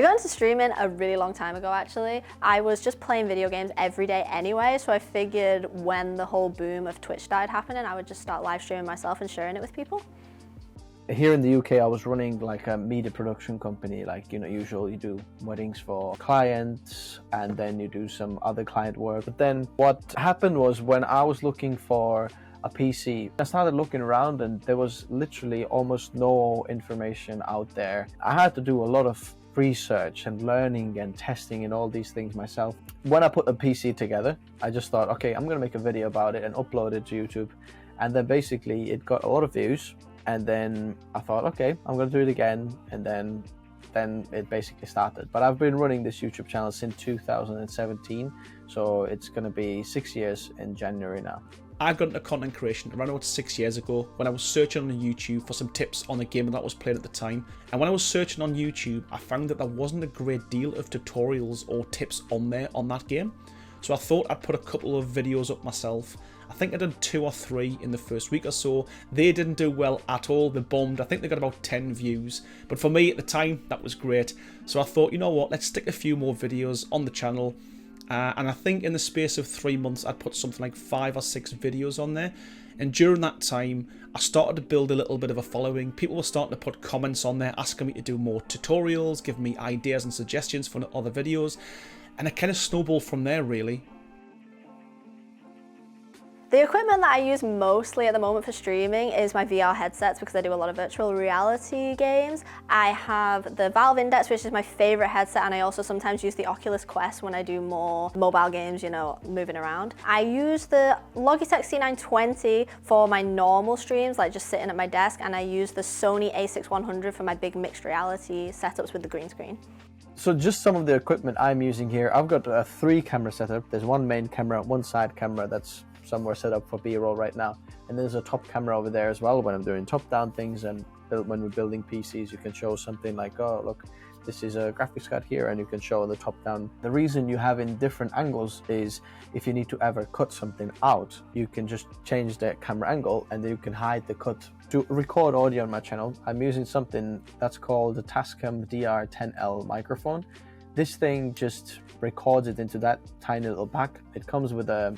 I got into streaming a really long time ago, actually. I was just playing video games every day anyway, so I figured when the whole boom of Twitch started happening, I would just start live streaming myself and sharing it with people. Here in the UK, I was running like a media production company, like, you know, usually you do weddings for clients and then you do some other client work. But then what happened was when I was looking for a PC, I started looking around and there was literally almost no information out there. I had to do a lot of research and learning and testing and all these things myself. When I put a PC together, I just thought, okay, I'm gonna make a video about it and upload it to YouTube. And then basically it got a lot of views. And then I thought, okay, I'm going to do it again. And then it basically started. But I've been running this YouTube channel since 2017. So it's going to be 6 years in January now. I got into content creation around about 6 years ago when I was searching on YouTube for some tips on the game that I was playing at the time. And when I was searching on YouTube, I found that there wasn't a great deal of tutorials or tips on there on that game. So I thought I'd put a couple of videos up myself. I think I did 2 or 3 in the first week or so. They didn't do well at all. They bombed. I think they got about 10 views. But for me at the time, that was great. So I thought, you know what, let's stick a few more videos on the channel. And I think in the space of 3 months, I'd put something like 5 or 6 videos on there. And during that time, I started to build a little bit of a following. People were starting to put comments on there, asking me to do more tutorials, giving me ideas and suggestions for other videos. And it kind of snowballed from there, really. The equipment that I use mostly at the moment for streaming is my VR headsets because I do a lot of virtual reality games. I have the Valve Index, which is my favorite headset, and I also sometimes use the Oculus Quest when I do more mobile games, you know, moving around. I use the Logitech C920 for my normal streams, like just sitting at my desk, and I use the Sony a6100 for my big mixed reality setups with the green screen. So just some of the equipment I'm using here. I've got a 3 camera setup. There's one main camera, one side camera that's somewhere set up for B-roll right now, and there's a top camera over there as well when I'm doing top-down things. And when we're building PCs, you can show something like, oh look, this is a graphics card here, and you can show the top-down. The reason you have in different angles is if you need to ever cut something out, you can just change the camera angle and then you can hide the cut. To record audio on my channel, I'm using something that's called the Tascam DR10L microphone. This thing just records it into that tiny little pack. It comes with a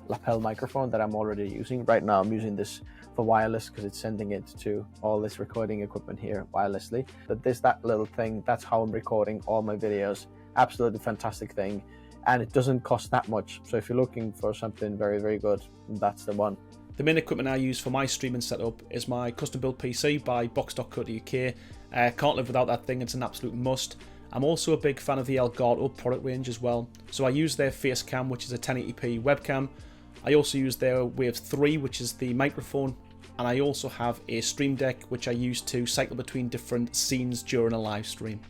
lapel microphone that I'm already using. Right now I'm using this for wireless because it's sending it to all this recording equipment here wirelessly. But that little thing, that's how I'm recording all my videos. Absolutely fantastic thing. And it doesn't cost that much. So if you're looking for something very, very good, that's the one. The main equipment I use for my streaming setup is my custom built PC by box.co.uk. Can't live without that thing, it's an absolute must. I'm also a big fan of the Elgato product range as well. So I use their Facecam, which is a 1080p webcam. I also use their Wave 3, which is the microphone. And I also have a Stream Deck, which I use to cycle between different scenes during a live stream.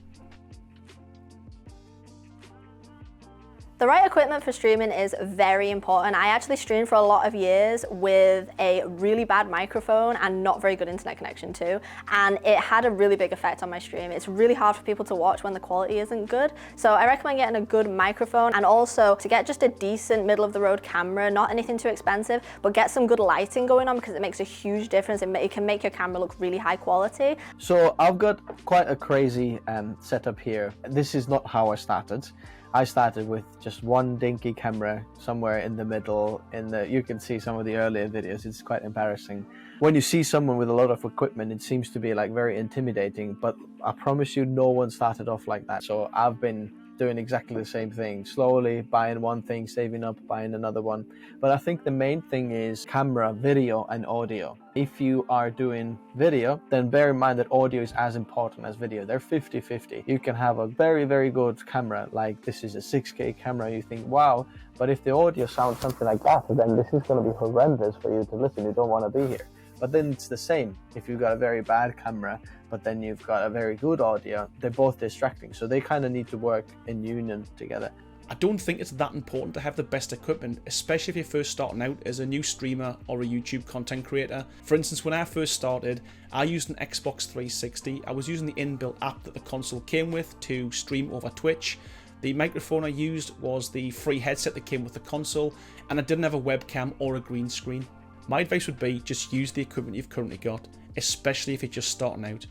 The right equipment for streaming is very important. I actually streamed for a lot of years with a really bad microphone and not very good internet connection too. And it had a really big effect on my stream. It's really hard for people to watch when the quality isn't good. So I recommend getting a good microphone, and also to get just a decent middle of the road camera, not anything too expensive, but get some good lighting going on because it makes a huge difference. It can make your camera look really high quality. So I've got quite a crazy setup here. This is not how I started. I started with just one dinky camera somewhere in the middle. You can see some of the earlier videos. It's quite embarrassing. When you see someone with a lot of equipment, it seems to be like very intimidating, but I promise you no one started off like that. So I've been doing exactly the same thing, slowly buying one thing, saving up, buying another one. But I think the main thing is camera, video, and audio. If you are doing video, then bear in mind that audio is as important as video. They're 50-50. You can have a very, very good camera, like this is a 6K camera, you think, wow, but if the audio sounds something like that, then this is going to be horrendous for you to listen. You don't want to be here. But then it's the same. If you've got a very bad camera, but then you've got a very good audio, they're both distracting. So they kind of need to work in union together. I don't think it's that important to have the best equipment, especially if you're first starting out as a new streamer or a YouTube content creator. For instance, when I first started, I used an Xbox 360. I was using the inbuilt app that the console came with to stream over Twitch. The microphone I used was the free headset that came with the console, and I didn't have a webcam or a green screen. My advice would be just use the equipment you've currently got, especially if you're just starting out.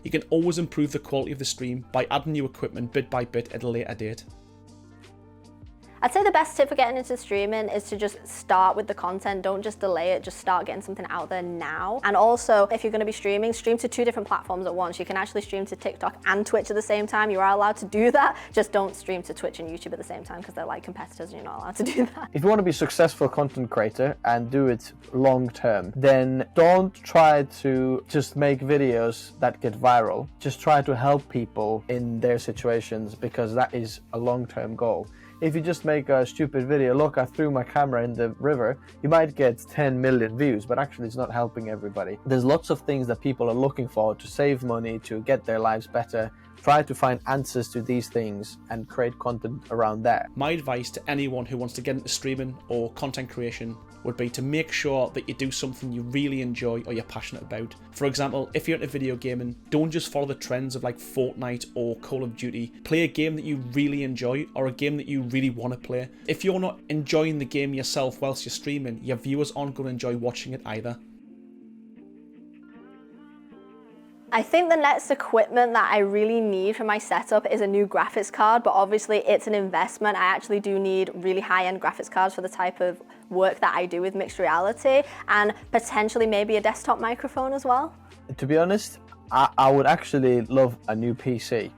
you can always improve the quality of the stream by adding new equipment bit by bit at a later date. I'd say the best tip for getting into streaming is to just start with the content. Don't just delay it, just start getting something out there now. And also, if you're gonna be streaming, stream to 2 different platforms at once. You can actually stream to TikTok and Twitch at the same time. You are allowed to do that. Just don't stream to Twitch and YouTube at the same time because they're like competitors and you're not allowed to do that. If you want to be a successful content creator and do it long term, then don't try to just make videos that get viral. Just try to help people in their situations, because that is a long-term goal. If you just make a stupid video, look, I threw my camera in the river, you might get 10 million views, but actually it's not helping everybody. There's lots of things that people are looking for to save money, to get their lives better. Try to find answers to these things and create content around that. My advice to anyone who wants to get into streaming or content creation would be to make sure that you do something you really enjoy or you're passionate about. For example, if you're into video gaming, don't just follow the trends of like Fortnite or Call of Duty. Play a game that you really enjoy or a game that you really want to play. If you're not enjoying the game yourself whilst you're streaming, your viewers aren't going to enjoy watching it either. I think the next equipment that I really need for my setup is a new graphics card, but obviously it's an investment. I actually do need really high-end graphics cards for the type of work that I do with mixed reality, and potentially maybe a desktop microphone as well. To be honest, I would actually love a new PC,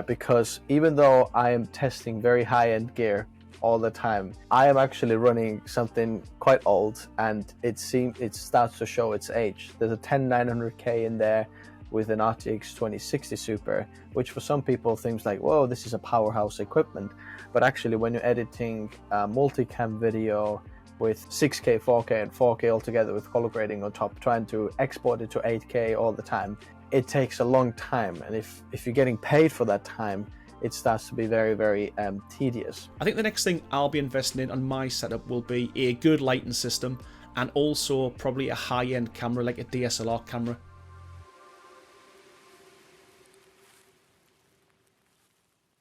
because even though I am testing very high-end gear all the time, I am actually running something quite old, and it starts to show its age. There's a 10900K in there with an RTX 2060 Super, which for some people seems like, whoa, this is a powerhouse equipment. But actually, when you're editing multicam video with 6K, 4K, and 4K altogether with color grading on top, trying to export it to 8K all the time, it takes a long time. And if you're getting paid for that time, it starts to be very, very tedious. I think the next thing I'll be investing in on my setup will be a good lighting system, and also probably a high-end camera like a DSLR camera.